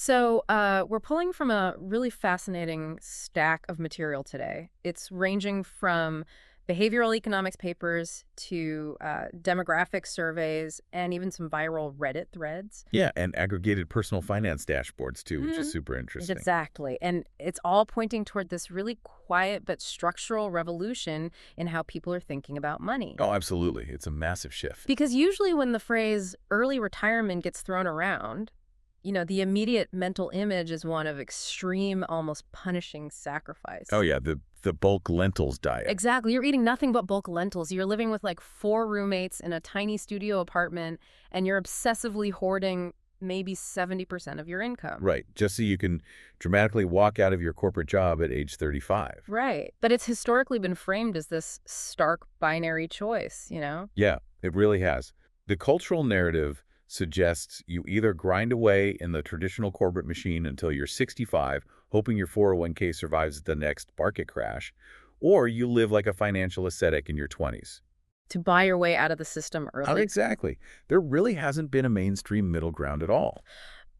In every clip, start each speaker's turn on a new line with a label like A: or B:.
A: We're pulling from a really fascinating stack of material today. It's ranging from behavioral economics papers to demographic surveys and even some viral Reddit threads.
B: Yeah, and aggregated personal finance dashboards too, which is
A: Mhm.
B: super interesting.
A: Exactly. And it's all pointing toward this really quiet but structural revolution in how people are thinking about money.
B: Oh, absolutely. It's a massive shift.
A: Because usually when the phrase early retirement gets thrown around, the immediate mental image is one of extreme, almost punishing
B: Oh
A: sacrifice.
B: yeah, the bulk lentils diet.
A: Exactly. You're eating nothing but bulk lentils. You're living with like four roommates in a tiny studio apartment, and you're obsessively hoarding maybe 70% of your income.
B: Right, just so you can dramatically walk out of your corporate job at age 35.
A: Right. But it's historically been framed as this stark binary choice.
B: Yeah, it really has. The cultural narrative suggests you either grind away in the traditional corporate machine until you're 65, hoping your 401k survives the next market crash, or you live like a financial ascetic in your 20s.
A: To buy your way out of the system
B: Oh,
A: early.
B: exactly. There really hasn't been a mainstream middle ground at all.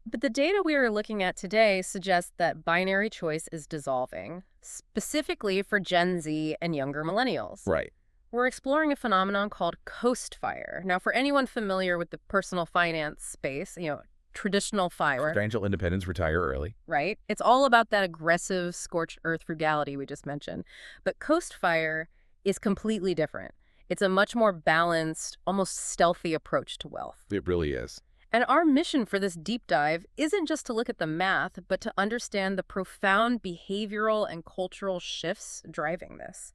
A: But the data we are looking at today suggests that binary choice is dissolving, specifically for Gen Z and younger millennials.
B: Right.
A: We're exploring a phenomenon called coast fire. Now, for anyone familiar with the personal finance space, traditional fire,
B: Financial independence, retire early.
A: right? It's all about that aggressive scorched earth frugality we just mentioned. But coast fire is completely different. It's a much more balanced, almost stealthy approach to wealth.
B: It really is.
A: And our mission for this deep dive isn't just to look at the math, but to understand the profound behavioral and cultural shifts driving this.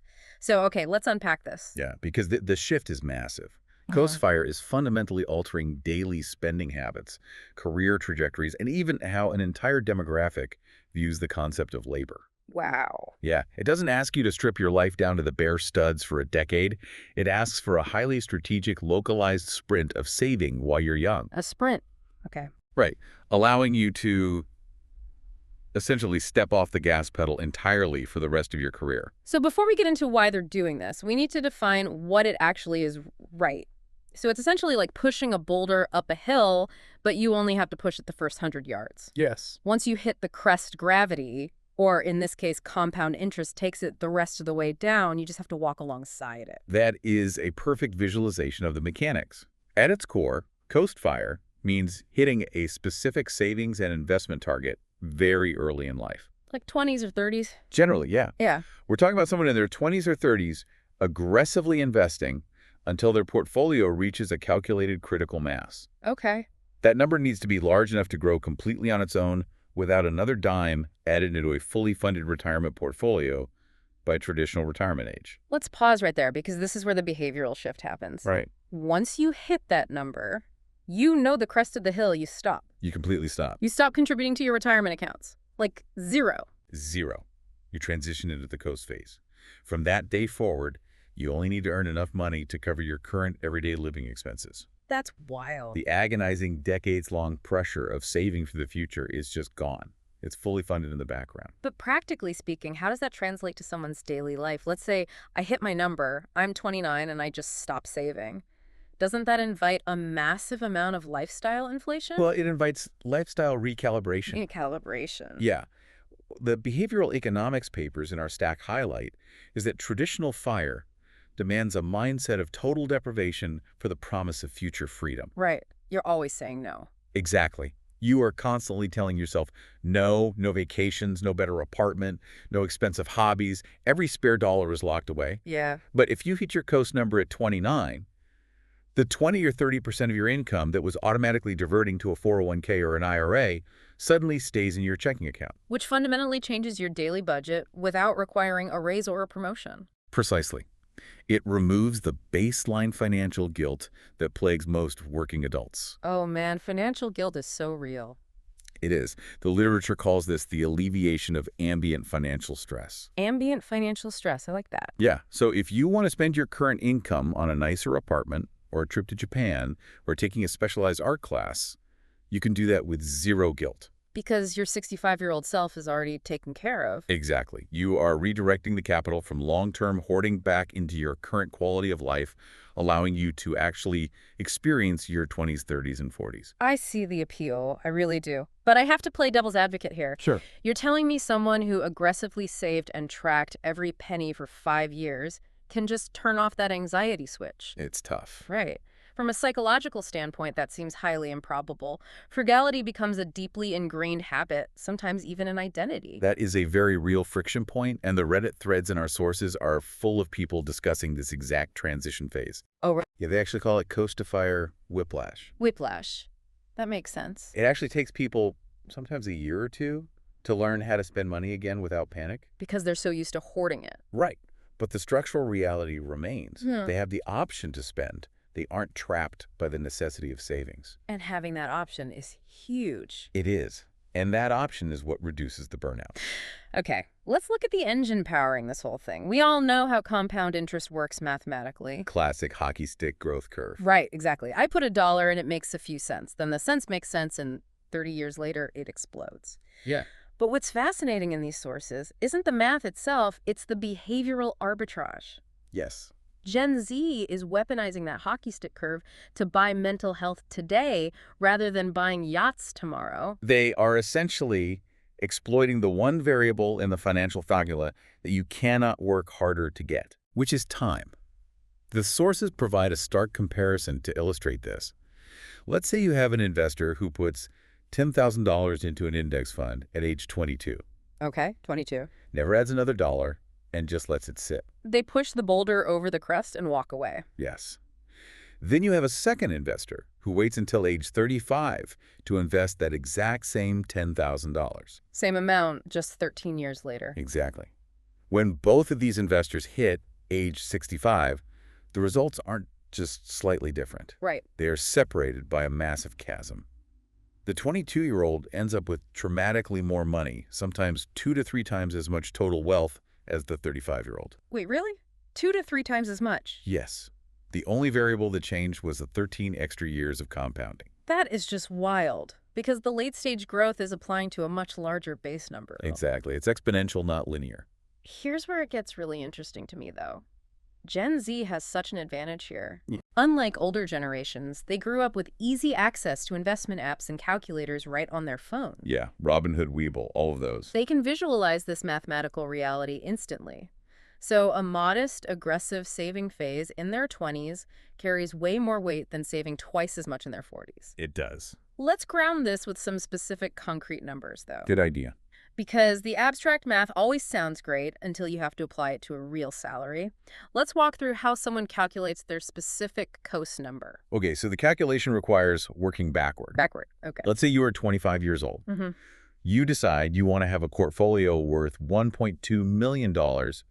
A: Okay, let's unpack this.
B: Yeah, because the shift is massive.
A: Uh-huh.
B: Coast fire is fundamentally altering daily spending habits, career trajectories, and even how an entire demographic views the concept of labor.
A: Wow.
B: Yeah, it doesn't ask you to strip your life down to the bare studs for a decade. It asks for a highly strategic, localized sprint of saving while you're young.
A: A sprint. Okay.
B: Right, allowing you to essentially step off the gas pedal entirely for the rest of your career.
A: So before we get into why they're doing this, we need to define what it actually is, right? So it's essentially like pushing a boulder up a hill, but you only have to push it the first 100 yards.
B: Yes.
A: Once you hit the crest gravity, or in this case, compound interest takes it the rest of the way down, you just have to walk alongside it.
B: That is a perfect visualization of the mechanics. At its core, coast fire means hitting a specific savings and investment target very early in life.
A: Like 20s or 30s?
B: Generally, yeah.
A: Yeah.
B: We're talking about someone in their 20s or 30s aggressively investing until their portfolio reaches a calculated critical mass.
A: Okay.
B: That number needs to be large enough to grow completely on its own without another dime added into a fully funded retirement portfolio by traditional retirement age.
A: Let's pause right there because this is where the behavioral shift happens.
B: Right.
A: Once you hit that number, you know the crest of the hill, you stop.
B: You completely stop.
A: You stop contributing to your retirement accounts. Like zero.
B: Zero. You transition into the coast phase. From that day forward, you only need to earn enough money to cover your current everyday living expenses.
A: That's wild.
B: The agonizing decades-long pressure of saving for the future is just gone. It's fully funded in the background.
A: But practically speaking, how does that translate to someone's daily life? Let's say I hit my number, I'm 29, and I just stop saving. Doesn't that invite a massive amount of lifestyle inflation?
B: Well, it invites lifestyle recalibration.
A: Calibration.
B: Yeah. The behavioral economics papers in our stack highlight is that traditional fire demands a mindset of total deprivation for the promise of future freedom.
A: Right. You're always saying no.
B: Exactly. You are constantly telling yourself, no vacations, no better apartment, no expensive hobbies. Every spare dollar is locked away.
A: Yeah.
B: But if you hit your coast number at 29, the 20 or 30% of your income that was automatically diverting to a 401k or an IRA suddenly stays in your checking account.
A: Which fundamentally changes your daily budget without requiring a raise or a promotion.
B: Precisely. It removes the baseline financial guilt that plagues most working adults.
A: Oh man, financial guilt is so real.
B: It is. The literature calls this the alleviation of ambient financial stress.
A: Ambient financial stress, I like that.
B: Yeah, so if you want to spend your current income on a nicer apartment or a trip to Japan or taking a specialized art class, you can do that with zero guilt
A: Because your 65-year-old self is already taken care of.
B: Exactly. You are redirecting the capital from long-term hoarding back into your current quality of life, allowing you to actually experience your 20s, 30s, and 40s.
A: I see the appeal. I really do. But I have to play devil's advocate here.
B: Sure.
A: You're telling me someone who aggressively saved and tracked every penny for 5 years can just turn off that anxiety switch.
B: It's tough.
A: Right. From a psychological standpoint, that seems highly improbable. Frugality becomes a deeply ingrained habit, sometimes even an identity.
B: That is a very real friction point, and the Reddit threads in our sources are full of people discussing this exact transition phase.
A: Oh, right.
B: Yeah, they actually call it coast-to-fire whiplash.
A: Whiplash. That makes sense.
B: It actually takes people sometimes a year or two to learn how to spend money again without panic.
A: Because they're so used to hoarding it.
B: Right. But the structural reality remains.
A: Hmm.
B: They have the option to spend. They aren't trapped by the necessity of savings.
A: And having that option is huge.
B: It is. And that option is what reduces the burnout.
A: Okay, let's look at the engine powering this whole thing. We all know how compound interest works mathematically.
B: Classic hockey stick growth curve.
A: Right, exactly. I put $1 and it makes a few cents. Then the cents make sense and 30 years later it explodes.
B: Yeah.
A: But what's fascinating in these sources isn't the math itself, it's the behavioral arbitrage.
B: Yes.
A: Gen Z is weaponizing that hockey stick curve to buy mental health today rather than buying yachts tomorrow.
B: They are essentially exploiting the one variable in the financial formula that you cannot work harder to get, which is time. The sources provide a stark comparison to illustrate this. Let's say you have an investor who puts $10,000 into an index fund at age 22,
A: Okay, 22.
B: never adds another dollar, and just lets it sit.
A: They push the boulder over the crest and walk away.
B: Yes. Then you have a second investor who waits until age 35 to invest that exact same $10,000.
A: Same amount, just 13 years later.
B: Exactly. When both of these investors hit age 65, the results aren't just slightly different.
A: Right.
B: They are separated by a massive chasm. The 22-year-old ends up with dramatically more money, sometimes 2 to 3 times as much total wealth as the 35-year-old.
A: Wait, really? 2 to 3 times as much?
B: Yes. The only variable that changed was the 13 extra years of compounding.
A: That is just wild, because the late-stage growth is applying to a much larger base number.
B: Exactly. It's exponential, not linear.
A: Here's where it gets really interesting to me, though. Gen Z has such an advantage here.
B: Yeah.
A: Unlike older generations, they grew up with easy access to investment apps and calculators right on their phone.
B: Yeah, Robinhood, Webull, all of those.
A: They can visualize this mathematical reality instantly. So a modest, aggressive saving phase in their 20s carries way more weight than saving twice as much in their 40s.
B: It does.
A: Let's ground this with some specific concrete numbers, though.
B: Good idea.
A: Because the abstract math always sounds great until you have to apply it to a real salary. Let's walk through how someone calculates their specific coast number.
B: Okay, so the calculation requires working backward.
A: Backward, okay.
B: Let's say you are 25 years old.
A: Mm-hmm.
B: You decide you want to have a portfolio worth $1.2 million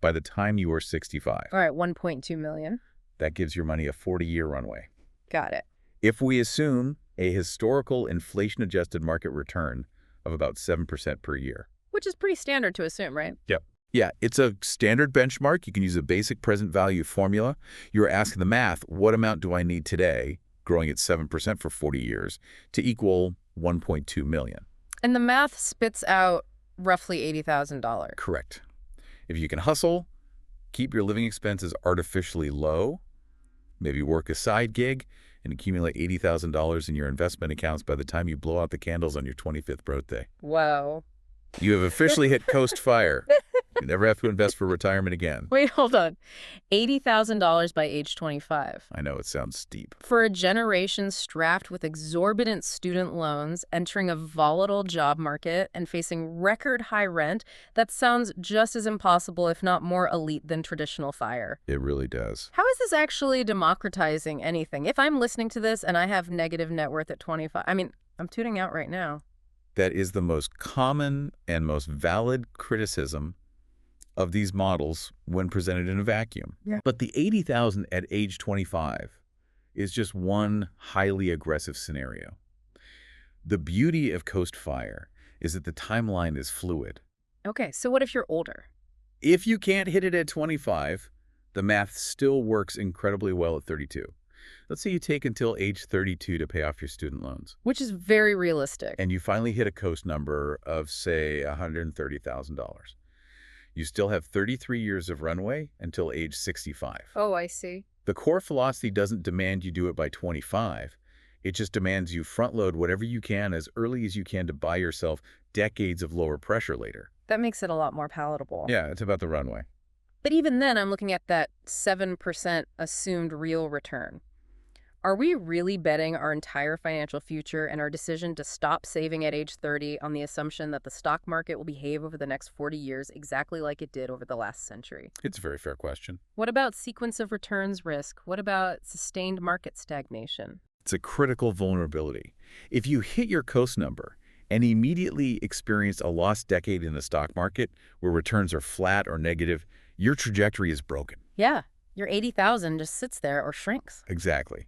B: by the time you are 65.
A: All right, 1.2 million.
B: That gives your money a 40-year runway.
A: Got it.
B: If we assume a historical inflation-adjusted market return of about 7% per year.
A: Which is pretty standard to assume, right?
B: Yep. Yeah, it's a standard benchmark. You can use a basic present value formula. You're asking the math, what amount do I need today, growing at 7% for 40 years, to equal 1.2 million?
A: And the math spits out roughly $80,000.
B: Correct. If you can hustle, keep your living expenses artificially low, maybe work a side gig, and accumulate $80,000 in your investment accounts by the time you blow out the candles on your 25th birthday.
A: Whoa.
B: You have officially hit coast fire. You never have to invest for retirement again.
A: Wait, hold on. $80,000 by age 25.
B: I know it sounds steep.
A: For a generation strapped with exorbitant student loans, entering a volatile job market, and facing record high rent, that sounds just as impossible, if not more elite than traditional FIRE.
B: It really does.
A: How is this actually democratizing anything? If I'm listening to this and I have negative net worth at 25, I mean, I'm tuning out right now.
B: That is the most common and most valid criticism of these models when presented in a vacuum.
A: Yeah.
B: But the 80,000 at age 25 is just one highly aggressive scenario. The beauty of Coast FIRE is that the timeline is fluid.
A: Okay, so what if you're older?
B: If you can't hit it at 25, the math still works incredibly well at 32. Let's say you take until age 32 to pay off your student loans,
A: Which is very realistic.
B: and you finally hit a coast number of, say, $130,000. You still have 33 years of runway until age 65.
A: Oh, I see.
B: The core philosophy doesn't demand you do it by 25. It just demands you front-load whatever you can as early as you can to buy yourself decades of lower pressure later.
A: That makes it a lot more palatable.
B: Yeah, it's about the runway.
A: But even then, I'm looking at that 7% assumed real return. Are we really betting our entire financial future and our decision to stop saving at age 30 on the assumption that the stock market will behave over the next 40 years exactly like it did over the last century?
B: It's a very fair question.
A: What about sequence of returns risk? What about sustained market stagnation?
B: It's a critical vulnerability. If you hit your coast number and immediately experience a lost decade in the stock market where returns are flat or negative, your trajectory is broken.
A: Yeah, your 80,000 just sits there or shrinks.
B: Exactly.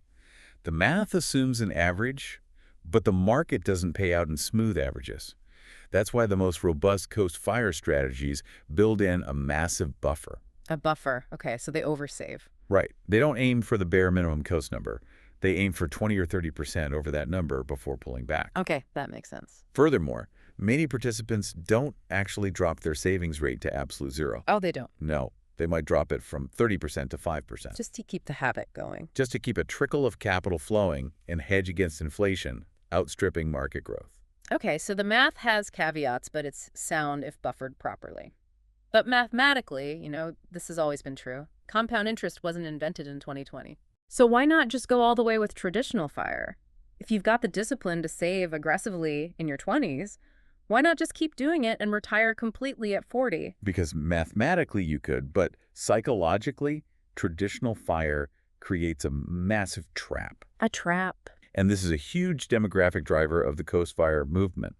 B: The math assumes an average, but the market doesn't pay out in smooth averages. That's why the most robust coast fire strategies build in a massive buffer.
A: A buffer. Okay, so they oversave.
B: Right. They don't aim for the bare minimum coast number. They aim for 20 or 30% over that number before pulling back.
A: Okay, that makes sense.
B: Furthermore, many participants don't actually drop their savings rate to absolute zero.
A: Oh, they don't.
B: No, they might drop it from 30% to 5%.
A: Just to keep the habit going.
B: Just to keep a trickle of capital flowing and hedge against inflation, outstripping market growth.
A: Okay, so the math has caveats, but it's sound if buffered properly. But mathematically, this has always been true. Compound interest wasn't invented in 2020. So why not just go all the way with traditional fire? If you've got the discipline to save aggressively in your 20s, why not just keep doing it and retire completely at 40?
B: Because mathematically you could, but psychologically, traditional fire creates a massive trap.
A: A trap.
B: And this is a huge demographic driver of the coast fire movement.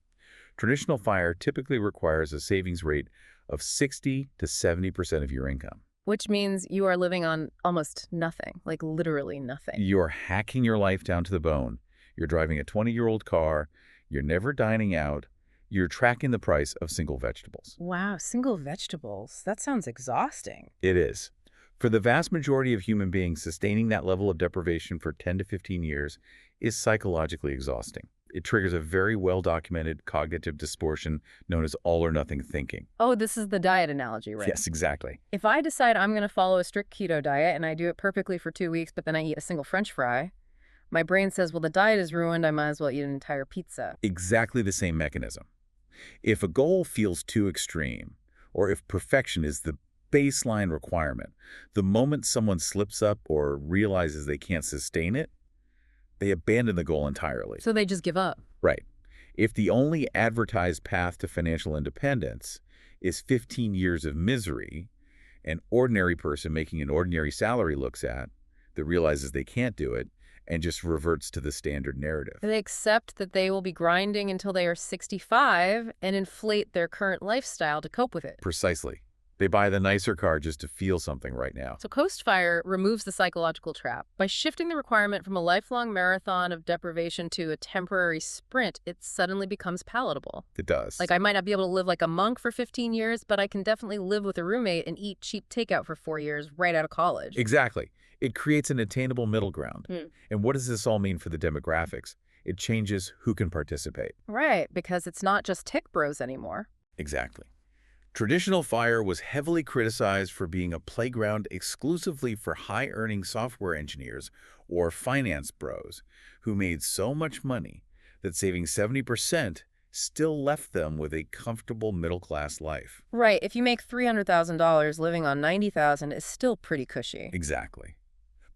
B: Traditional fire typically requires a savings rate of 60 to 70% of your income.
A: Which means you are living on almost nothing, like literally nothing.
B: You're hacking your life down to the bone. You're driving a 20-year-old car. You're never dining out. You're tracking the price of single vegetables.
A: Wow, single vegetables. That sounds exhausting.
B: It is. For the vast majority of human beings, sustaining that level of deprivation for 10 to 15 years is psychologically exhausting. It triggers a very well-documented cognitive distortion known as all-or-nothing thinking.
A: Oh, this is the diet analogy, right?
B: Yes, exactly.
A: If I decide I'm going to follow a strict keto diet and I do it perfectly for 2 weeks, but then I eat a single French fry, my brain says, well, the diet is ruined. I might as well eat an entire pizza.
B: Exactly the same mechanism. If a goal feels too extreme, or if perfection is the baseline requirement, the moment someone slips up or realizes they can't sustain it, they abandon the goal entirely.
A: So they just give up.
B: Right. If the only advertised path to financial independence is 15 years of misery, an ordinary person making an ordinary salary looks at that realizes they can't do it and just reverts to the standard narrative.
A: They accept that they will be grinding until they are 65 and inflate their current lifestyle to cope with it.
B: Precisely. They buy the nicer car just to feel something right now.
A: So Coast Fire removes the psychological trap. By shifting the requirement from a lifelong marathon of deprivation to a temporary sprint, it suddenly becomes palatable.
B: It does.
A: Like, I might not be able to live like a monk for 15 years, but I can definitely live with a roommate and eat cheap takeout for 4 years right out of college.
B: Exactly. It creates an attainable middle ground. And what does this all mean for the demographics? It changes who can participate.
A: Right, because it's not just tech bros anymore.
B: Exactly. Traditional fire was heavily criticized for being a playground exclusively for high-earning software engineers or finance bros who made so much money that saving 70% still left them with a comfortable middle-class life.
A: Right, if you make $300,000, living on $90,000 is still pretty cushy.
B: Exactly.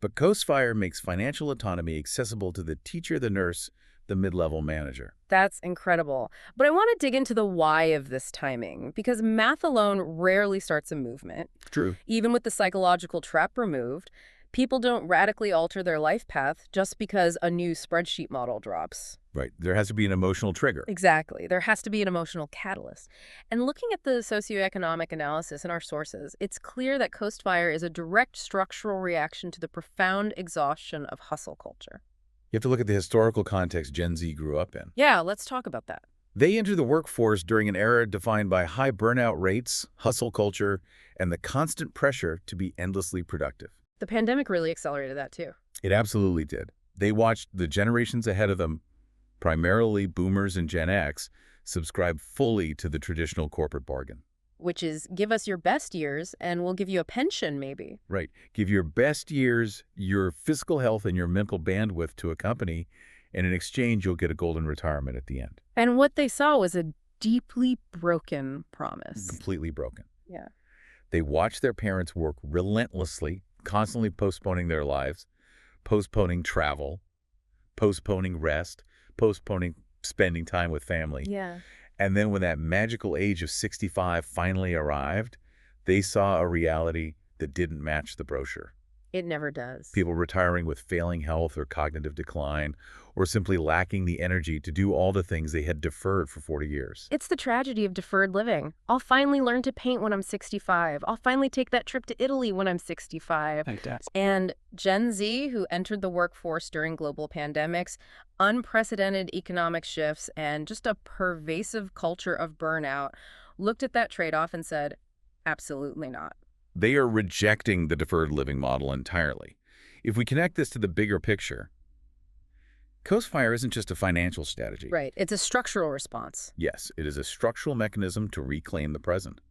B: But Coast Fire makes financial autonomy accessible to the teacher, the nurse, the mid-level manager.
A: That's incredible. But I want to dig into the why of this timing, because math alone rarely starts a movement.
B: True.
A: Even with the psychological trap removed, people don't radically alter their life path just because a new spreadsheet model drops.
B: Right. There has to be an emotional trigger.
A: Exactly. There has to be an emotional catalyst. And looking at the socioeconomic analysis in our sources, it's clear that Coast Fire is a direct structural reaction to the profound exhaustion of hustle culture.
B: You have to look at the historical context Gen Z grew up in.
A: Yeah, let's talk about that.
B: They entered the workforce during an era defined by high burnout rates, hustle culture, and the constant pressure to be endlessly productive.
A: The pandemic really accelerated that too.
B: It absolutely did. They watched the generations ahead of them, primarily boomers and Gen X, subscribe fully to the traditional corporate bargain.
A: Which is give us your best years and we'll give you a pension maybe.
B: Right. Give your best years, your physical health, and your mental bandwidth to a company, and in exchange, you'll get a golden retirement at the end.
A: And what they saw was a deeply broken promise.
B: Completely broken.
A: Yeah.
B: They watched their parents work relentlessly, constantly postponing their lives, postponing travel, postponing rest, postponing spending time with family.
A: Yeah.
B: And then when that magical age of 65 finally arrived, they saw a reality that didn't match the brochure.
A: It never does.
B: People retiring with failing health or cognitive decline, or simply lacking the energy to do all the things they had deferred for 40 years.
A: It's the tragedy of deferred living. I'll finally learn to paint when I'm 65. I'll finally take that trip to Italy when I'm 65.
C: Like that.
A: And Gen Z, who entered the workforce during global pandemics, unprecedented economic shifts, and just a pervasive culture of burnout, looked at that trade-off and said, absolutely not.
B: They are rejecting the deferred living model entirely. If we connect this to the bigger picture, Coastfire isn't just a financial strategy.
A: Right. It's a structural response.
B: Yes, it is a structural mechanism to reclaim the present.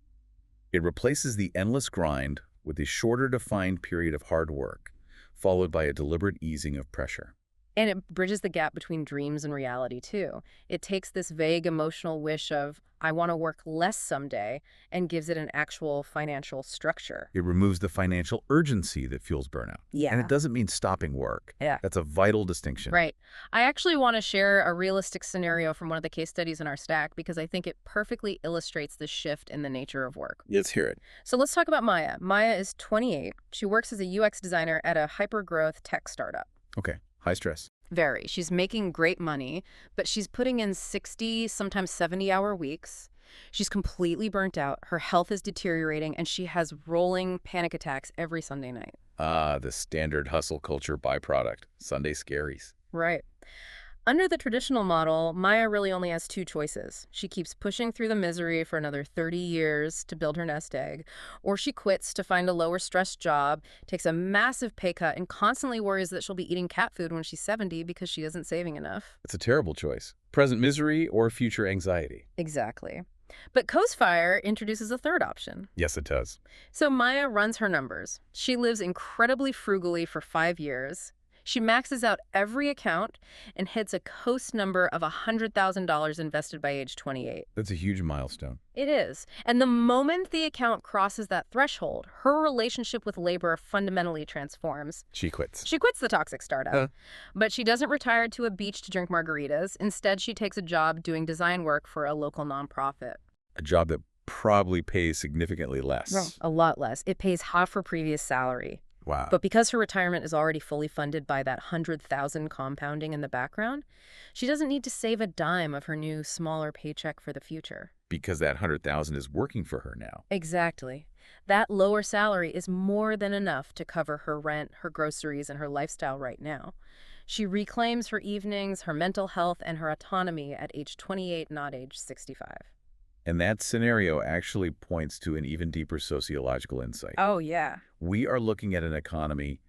B: It replaces the endless grind with a shorter defined period of hard work, followed by a deliberate easing of pressure.
A: And it bridges the gap between dreams and reality, too. It takes this vague emotional wish of, I want to work less someday, and gives it an actual financial structure.
B: It removes the financial urgency that fuels burnout.
A: Yeah.
B: And it doesn't mean stopping work.
A: Yeah.
B: That's a vital distinction.
A: Right. I actually want to share a realistic scenario from one of the case studies in our stack because I think it perfectly illustrates the shift in the nature of work.
B: Let's hear it.
A: So let's talk about Maya. Maya is 28. She works as a UX designer at a hyper-growth tech startup.
B: Okay. High stress.
A: Very. She's making great money, but she's putting in 60, sometimes 70-hour weeks. She's completely burnt out. Her health is deteriorating, and she has rolling panic attacks every Sunday night.
B: Ah, the standard hustle culture byproduct. Sunday scaries.
A: Right. Under the traditional model, Maya really only has two choices. She keeps pushing through the misery for another 30 years to build her nest egg, or she quits to find a lower stress job, takes a massive pay cut, and constantly worries that she'll be eating cat food when she's 70 because she isn't saving enough.
B: It's a terrible choice. Present misery or future anxiety.
A: Exactly. But Coastfire introduces a third option.
B: Yes, it does.
A: So Maya runs her numbers. She lives incredibly frugally for 5 years. She maxes out every account and hits a Coast number of $100,000 invested by age 28.
B: That's a huge milestone.
A: It is. And the moment the account crosses that threshold, her relationship with labor fundamentally transforms.
B: She quits.
A: She quits the toxic startup. But she doesn't retire to a beach to drink margaritas. Instead, she takes a job doing design work for a local nonprofit.
B: A job that probably pays significantly less.
A: A lot less. It pays half her previous salary.
B: Wow.
A: But because her retirement is already fully funded by that $100,000 compounding in the background, she doesn't need to save a dime of her new, smaller paycheck for the future.
B: Because that $100,000 is working for her now.
A: Exactly. That lower salary is more than enough to cover her rent, her groceries, and her lifestyle right now. She reclaims her evenings, her mental health, and her autonomy at age 28, not age 65.
B: And that scenario actually points to an even deeper sociological insight.
A: Oh, yeah.
B: We are looking at an economy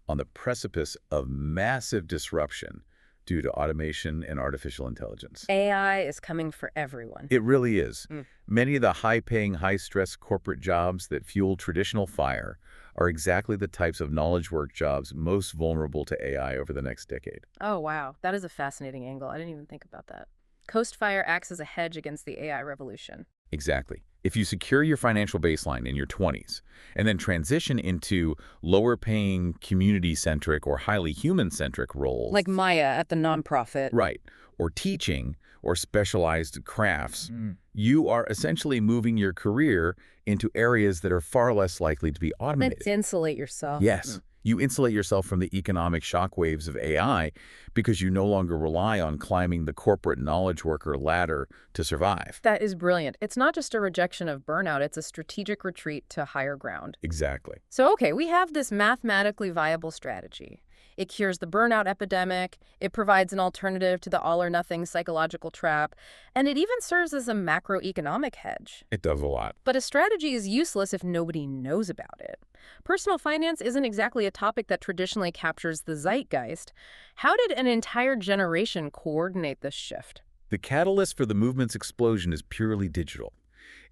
B: on the precipice of massive disruption due to automation and artificial intelligence.
A: AI is coming for everyone.
B: It really is. Many of the high-paying, high-stress corporate jobs that fuel traditional fire are exactly the types of knowledge work jobs most vulnerable to AI over the next decade.
A: Oh, wow. That is a fascinating angle. I didn't even think about that. Coastfire acts as a hedge against the AI revolution.
B: Exactly. If you secure your financial baseline in your 20s and then transition into lower-paying, community-centric or highly human-centric roles...
A: Like Maya at the nonprofit.
B: Right. Or teaching or specialized crafts, you are essentially moving your career into areas that are far less likely to be automated.
A: Let's insulate yourself.
B: Yes. You insulate yourself from the economic shockwaves of AI because you no longer rely on climbing the corporate knowledge worker ladder to survive.
A: That is brilliant. It's not just a rejection of burnout, it's a strategic retreat to higher ground.
B: Exactly.
A: So, okay, we have this mathematically viable strategy. It cures the burnout epidemic. It provides an alternative to the all-or-nothing psychological trap. And it even serves as a macroeconomic hedge.
B: It does a lot.
A: But a strategy is useless if nobody knows about it. Personal finance isn't exactly a topic that traditionally captures the zeitgeist. How did an entire generation coordinate this shift?
B: The catalyst for the movement's explosion is purely digital.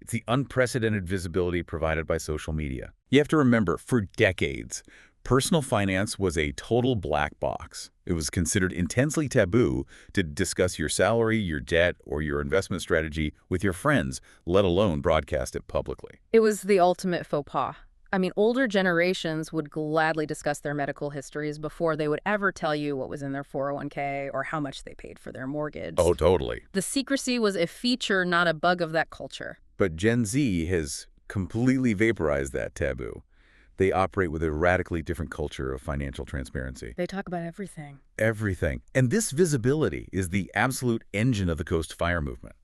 B: It's the unprecedented visibility provided by social media. You have to remember, for decades, personal finance was a total black box. It was considered intensely taboo to discuss your salary, your debt, or your investment strategy with your friends, let alone broadcast it publicly.
A: It was the ultimate faux pas. I mean, older generations would gladly discuss their medical histories before they would ever tell you what was in their 401k or how much they paid for their mortgage.
B: Oh, totally.
A: The secrecy was a feature, not a bug of that culture.
B: But Gen Z has completely vaporized that taboo. They operate with a radically different culture of financial transparency.
A: They talk about everything.
B: Everything. And this visibility is the absolute engine of the Coast Fire movement.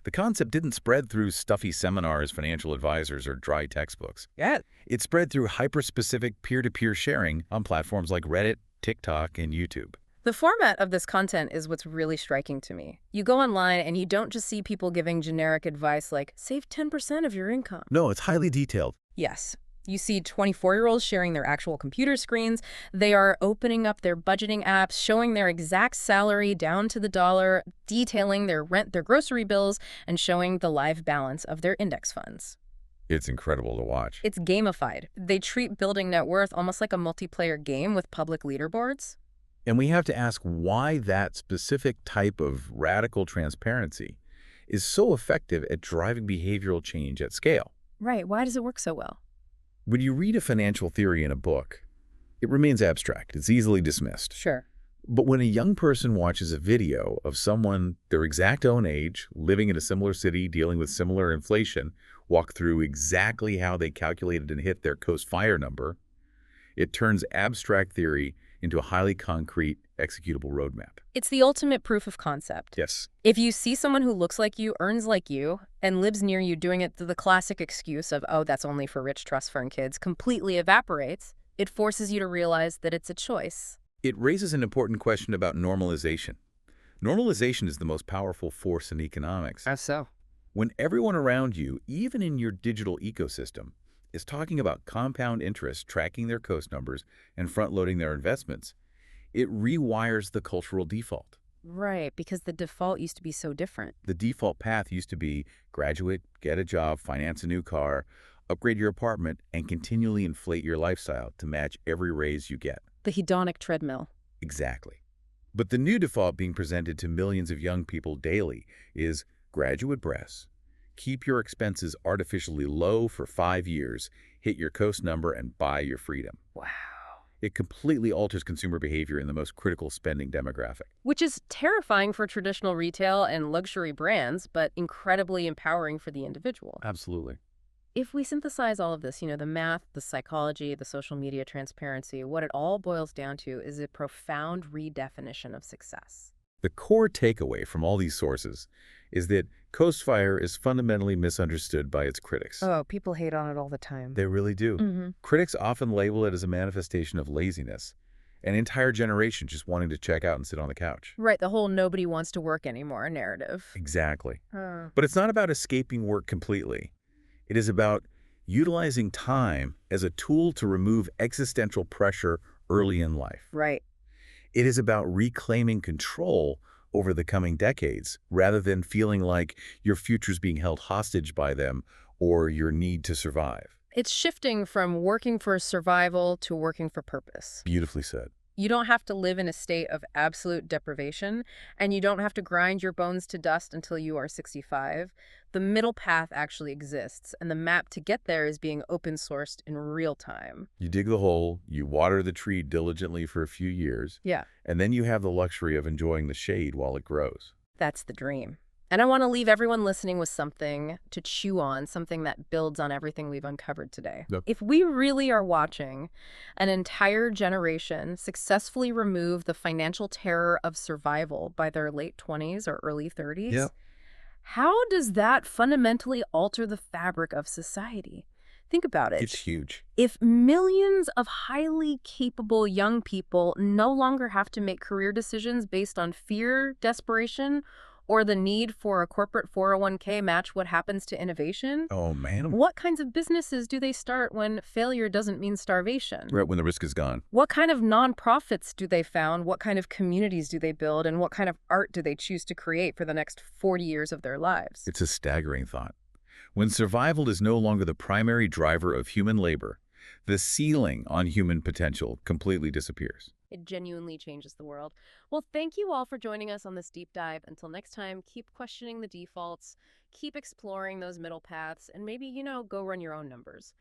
B: The concept didn't spread through stuffy seminars, financial advisors, or dry textbooks.
A: Yeah.
B: It spread through hyper-specific peer-to-peer sharing on platforms like Reddit, TikTok, and YouTube.
A: The format of this content is what's really striking to me. You go online and you don't just see people giving generic advice like, save 10% of your income.
B: No, it's highly detailed.
A: Yes. You see 24-year-olds sharing their actual computer screens. They are opening up their budgeting apps, showing their exact salary down to the dollar, detailing their rent, their grocery bills, and showing the live balance of their index funds.
B: It's incredible to watch.
A: It's gamified. They treat building net worth almost like a multiplayer game with public leaderboards.
B: And we have to ask why that specific type of radical transparency is so effective at driving behavioral change at scale.
A: Right. Why does it work so well?
B: When you read a financial theory in a book, it remains abstract. It's easily dismissed.
A: Sure.
B: But when a young person watches a video of someone their exact own age, living in a similar city, dealing with similar inflation, walk through exactly how they calculated and hit their Coast Fire number, it turns abstract theory into a highly concrete, executable roadmap.
A: It's the ultimate proof of concept.
B: Yes.
A: If you see someone who looks like you, earns like you, and lives near you doing it, the classic excuse of, oh, that's only for rich trust fund kids, completely evaporates. It forces you to realize that it's a choice.
B: It raises an important question about normalization. Normalization is the most powerful force in economics.
A: How so?
B: When everyone around you, even in your digital ecosystem, is talking about compound interest, tracking their Coast numbers, and front-loading their investments, it rewires the cultural default.
A: Right, because the default used to be so different.
B: The default path used to be graduate, get a job, finance a new car, upgrade your apartment, and continually inflate your lifestyle to match every raise you get.
A: The hedonic treadmill.
B: Exactly. But the new default being presented to millions of young people daily is graduate breaths. Keep your expenses artificially low for 5 years, hit your Coast number, and buy your freedom.
A: Wow.
B: It completely alters consumer behavior in the most critical spending demographic.
A: Which is terrifying for traditional retail and luxury brands, but incredibly empowering for the individual.
B: Absolutely.
A: If we synthesize all of this, the math, the psychology, the social media transparency, what it all boils down to is a profound redefinition of success.
B: The core takeaway from all these sources is that Coast Fire is fundamentally misunderstood by its critics.
A: Oh, people hate on it all the time.
B: They really do. Critics often label it as a manifestation of laziness, an entire generation just wanting to check out and sit on the couch.
A: Right, the whole nobody wants to work anymore narrative.
B: Exactly. But it's not about escaping work completely. It is about utilizing time as a tool to remove existential pressure early in life.
A: Right.
B: It is about reclaiming control over the coming decades, rather than feeling like your future's being held hostage by them or your need to survive.
A: It's shifting from working for survival to working for purpose.
B: Beautifully said.
A: You don't have to live in a state of absolute deprivation, and you don't have to grind your bones to dust until you are 65. The middle path actually exists, and the map to get there is being open-sourced in real time.
B: You dig the hole, you water the tree diligently for a few years,
A: Yeah,
B: and then you have the luxury of enjoying the shade while it grows.
A: that's the dream. And I want to leave everyone listening with something to chew on, something that builds on everything we've uncovered today.
B: Yep.
A: If we really are watching an entire generation successfully remove the financial terror of survival by their late 20s or early 30s, how does that fundamentally alter the fabric of society? Think about
B: It's
A: it.
B: huge.
A: If millions of highly capable young people no longer have to make career decisions based on fear, desperation, or the need for a corporate 401k match what happens to innovation,
B: Oh, man.
A: what kinds of businesses do they start when failure doesn't mean starvation?
B: Right when the risk is gone.
A: What kind of nonprofits do they found? What kind of communities do they build? And what kind of art do they choose to create for the next 40 years of their lives?
B: It's a staggering thought. When survival is no longer the primary driver of human labor, the ceiling on human potential completely disappears.
A: It genuinely changes the world. Well, thank you all for joining us on this deep dive. Until next time, keep questioning the defaults, keep exploring those middle paths, and maybe, go run your own numbers.